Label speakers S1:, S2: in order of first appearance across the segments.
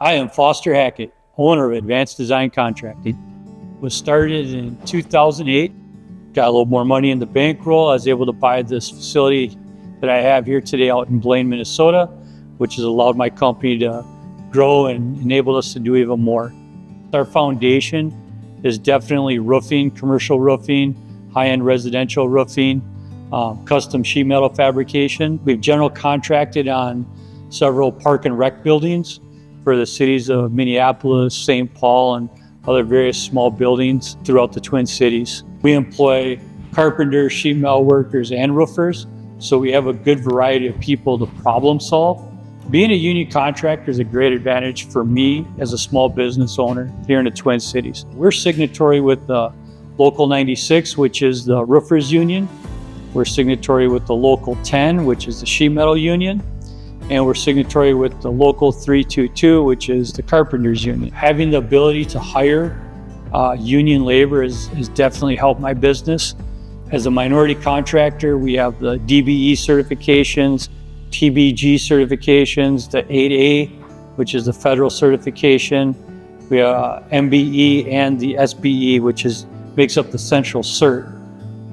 S1: I am Foster Hackett, owner of Advanced Design Contracting. Was started in 2008. Got a little more money in the bankroll. I was able to buy this facility that I have here today out in Blaine, Minnesota, which has allowed my company to grow and enable us to do even more. Our foundation is definitely roofing, commercial roofing, high-end residential roofing, custom sheet metal fabrication. We've general contracted on several park and rec buildings for the cities of Minneapolis, St. Paul, and other various small buildings throughout the Twin Cities. We employ carpenters, sheet metal workers, and roofers, so we have a good variety of people to problem solve. Being a union contractor is a great advantage for me as a small business owner here in the Twin Cities. We're signatory with the Local 96, which is the roofers union. We're signatory with the Local 10, which is the sheet metal union. And we're signatory with the Local 322, which is the carpenters union. Having the ability to hire union labor has definitely helped my business. As a minority contractor, we have the DBE certifications, TBG certifications, the 8A, which is the federal certification. We have MBE and the SBE, which makes up the central cert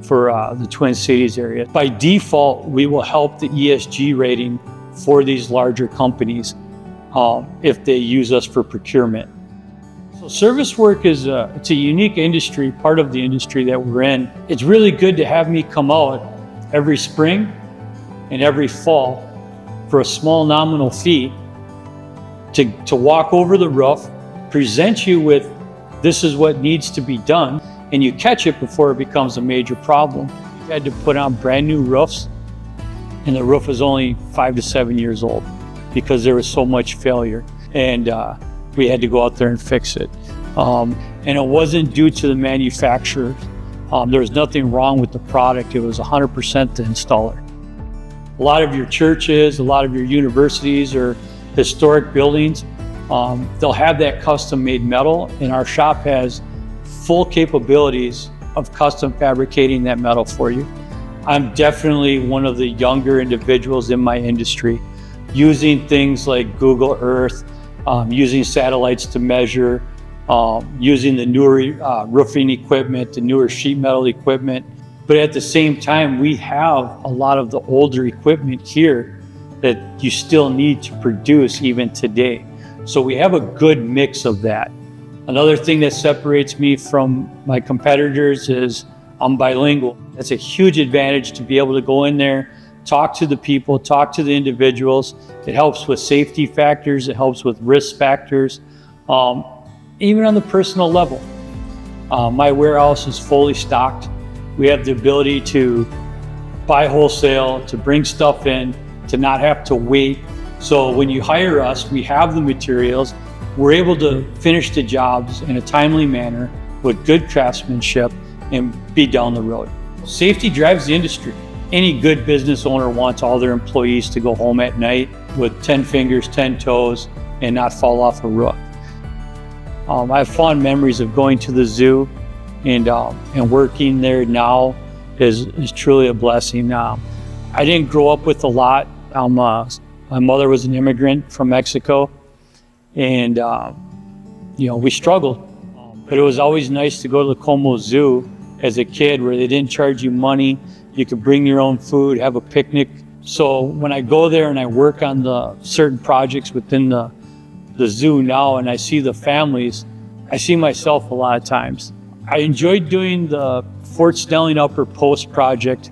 S1: for the Twin Cities area. By default, we will help the ESG rating for these larger companies if they use us for procurement. So service work is it's a unique industry, part of the industry that we're in. It's really good to have me come out every spring and every fall for a small nominal fee to walk over the roof, present you with this is what needs to be done, and you catch it before it becomes a major problem. We had to put on brand new roofs, and the roof was only 5 to 7 years old because there was so much failure, and we had to go out there and fix it. And it wasn't due to the manufacturer. There was nothing wrong with the product. It was 100% the installer. A lot of your churches, a lot of your universities or historic buildings, they'll have that custom made metal, and our shop has full capabilities of custom fabricating that metal for you. I'm definitely one of the younger individuals in my industry, using things like Google Earth, using satellites to measure, using the newer roofing equipment, the newer sheet metal equipment. But at the same time, we have a lot of the older equipment here that you still need to produce even today. So we have a good mix of that. Another thing that separates me from my competitors is I'm bilingual. That's a huge advantage to be able to go in there, talk to the people, talk to the individuals. It helps with safety factors, it helps with risk factors, even on the personal level. My warehouse is fully stocked. We have the ability to buy wholesale, to bring stuff in, to not have to wait. So when you hire us, we have the materials. We're able to finish the jobs in a timely manner with good craftsmanship and be down the road. Safety drives the industry. Any good business owner wants all their employees to go home at night with 10 fingers, 10 toes, and not fall off a roof. I have fond memories of going to the zoo and working there now is truly a blessing. I didn't grow up with a lot. My mother was an immigrant from Mexico, and we struggled. But it was always nice to go to the Como Zoo as a kid, where they didn't charge you money. You could bring your own food, have a picnic. So when I go there and I work on the certain projects within the zoo now, and I see the families, I see myself a lot of times. I enjoyed doing the Fort Snelling Upper Post project.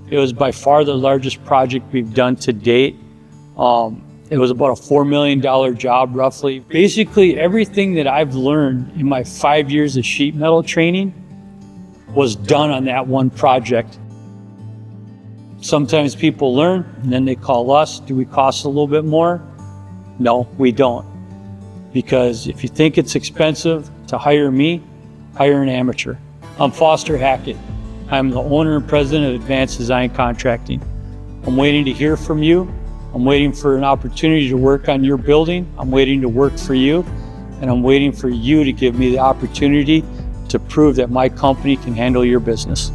S1: It was by far the largest project we've done to date. It was about a $4 million job, roughly. Basically, everything that I've learned in my 5 years of sheet metal training was done on that one project. Sometimes people learn, and then they call us. Do we cost a little bit more? No, we don't. Because if you think it's expensive to hire me, hire an amateur. I'm Foster Hackett. I'm the owner and president of Advanced Design Contracting. I'm waiting to hear from you. I'm waiting for an opportunity to work on your building. I'm waiting to work for you, and I'm waiting for you to give me the opportunity to prove that my company can handle your business.